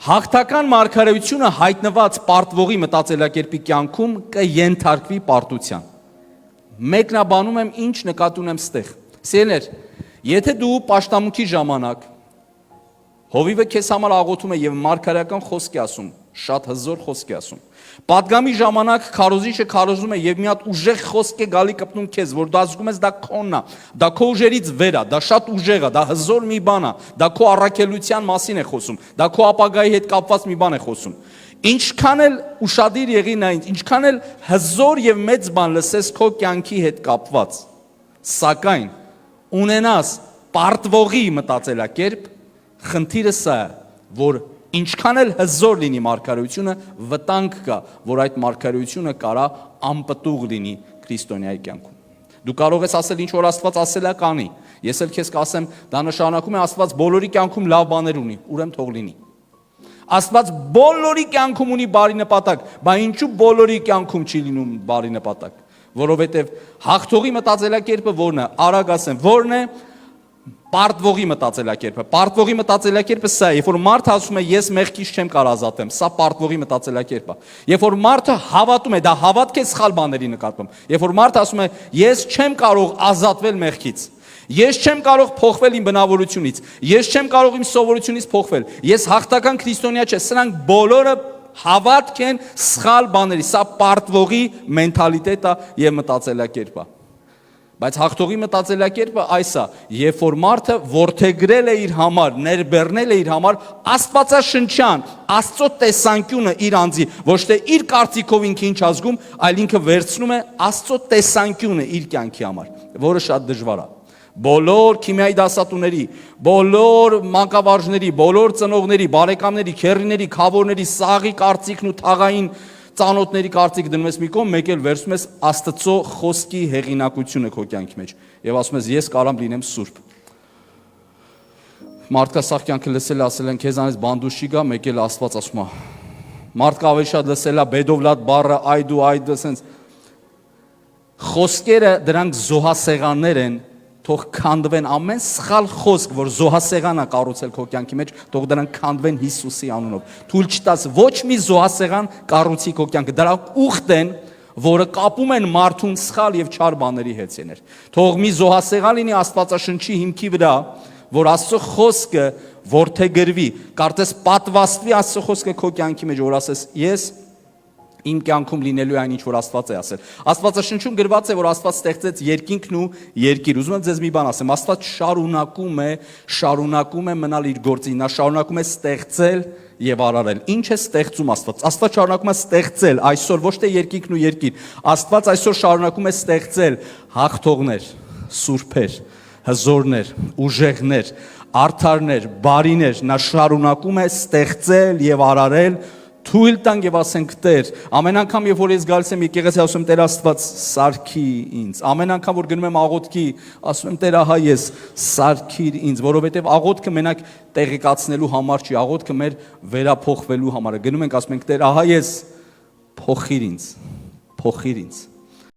Հաղթական մարգարեությունը հայտնված պարտվողի մտածելակերպի կյանքում կենթարկվի պարտության։ Մեկնաբանում եմ ինչ նկատի ունեմ ստեղ։ Սիրելիներ, եթե դու պաշտամունքի ժամանակ հովիվը քեզ համար աղոթում է եւ մարգարեական խոսք է ասում, շատ հզոր խոսք է ասում։ Պատգամի ժամանակ քարոզիչը քարոզում է եւ մի հատ ուժեղ խոսք է գալի կպնում քեզ, որ դու ասում ես դա քոնն է, դա քո ուժերից վեր է, դա շատ ուժեղ է, դա հզոր մի բան է, դա քո առաքելության մասին է խոսում, դա քո ապագայի հետ կապված մի բան է խոսում։ Ինչքան էլ ուշադիր եղի նա, ինչքան էլ հզոր եւ մեծ բան լսես քո կյանքի հետ կապված, սակայն ունենաս պարտվողի մտածելակերպ, խնդիրը սա է, որ ինչքան էլ հզոր լինի մարգարեությունը, վտանգ կա, որ այդ մարգարեությունը կարա անպտուղ լինի քրիստոնյայի կյանքում։ Դու կարող ես ասել ինչ որ Աստված ասել է կանի։ Ես էլ քեզ կասեմ, դա նշանակում է Աստված բոլորի կյանքում լավ բաներ ունի, ուրեմն թող լինի։ Աստված բոլորի կյանքում ունի բարի նպատակ, բայց ինչու բոլորի կյանքում չի լինում բարի նպատակ, որովհետև հաղթողի մտածելակերպը ո՞րն է, արագ ասեմ, ո՞րն է պարտվողի մտածելակերպը։ Պարտվողի մտածելակերպը սա է, երբ որ մարդը ասում է ես մեղքից չեմ կարող ազատեմ, սա պարտվողի մտածելակերպ է։ Երբ որ մարդը հավատում է, դա հավատք է սխալ բաների նկատմամբ։ Երբ որ մարդը ասում է ես չեմ կարող ազատվել մեղքից, ես չեմ կարող փոխվել իմ բնավորությունից, ես չեմ կարող իմ սովորությունից փոխվել, ես հաղթական քրիստոնյա չէ, սրանք բոլորը հավատք են սխալ բաների, սա պարտվողի մենթալիտետ է եւ մտածելակերպ է։ Բայց հաղթողի մտածելակերպը այս է, երբ որ մարդը որդեգրել է իր համար, ներբեռնել է իր համար աստվածաշնչյան, Աստծո տեսանկյունը իր անձի, ոչ թե իր կարծիքով ինքը ինչ ազգում, այլ ինքը վերցնում է Աստծո տեսանկյունը իր կյանքի համար, որը շատ դժվար է։ Բոլոր քիմիայի դասատուների, բոլոր մանկավարժների, բոլոր ծնողների, բարեկամների, քեռիների, քավորների, սաղի կարծիքն ու թաղային ծանոթների կարծիք դնում ես մի կողմ, մեկ էլ վերցնում ես Աստծո խոսքի հեղինակությունը քո կյանքի մեջ եւ ասում ես ես կարամ լինեմ սուրբ։ Մարդկա սաղ կյանքը լսել ասել են քեզանից բանդուշ չի գա, մեկ էլ Աստված ասում է։ Մարդկա ավելի շատ լսել է բեդովլատ բառը, այդու այդ ասենց խոսքերը դրանք զոհասեղաններ են, թող քանդվեն ամեն սխալ խոսք, որ զոհասեղան է կառուցել քո կյանքի մեջ, թող դրանք քանդվեն Հիսուսի անունով։ Թույլ չտաս ոչ մի զոհասեղան կառուցի քո կյանքը, դրանք ուխտ են, որը կապում են մարդուն սխալ եւ չար բաների հետ ցեներ։ Թող մի զոհասեղան լինի Աստվածաշնչի հիմքի վրա, որ Աստծո խոսքը որդեգրվի, կարծես պատվաստվի Աստծո խոսքը քո կյանքի մեջ, որ ասես ես իմ կյանքում լինելու է այն ինչ որ Աստված է ասել։ Աստվածաշնչում գրված է, որ Աստված ստեղծեց երկինքն ու երկիր։ Ուզում եմ ձեզ մի բան ասեմ, Աստված շարունակում է մնալ իր գործին, նա շարունակում է ստեղծել եւ արարել։ Ինչ է ստեղծում Աստված։ Աստված շարունակում է ստեղծել այսօր ոչ թե երկինքն ու երկիր։ Աստված այսօր շարունակում է ստեղծել հաղթողներ, սուրբեր, հզորներ, ուժեղներ, արդարներ, բարիներ, նա շարունակում է ստեղծել եւ արարել։ Թույլ տանք եւ ասենք Տեր, ամեն անգամ երբ որ ես գալիս եմ եկեղեցի ասում եմ Տեր Աստված սարքի ինձ, ամեն անգամ որ գնում եմ աղոթքի ասում եմ Տեր ահա ես սարքիր ինձ, որովհետեւ աղոթքը մենակ տեղեկացնելու համար չի, աղոթքը մեր վերափոխվելու համար է։ Գնում ենք ասում ենք Տեր ահա ես փոխիր ինձ, փոխիր ինձ։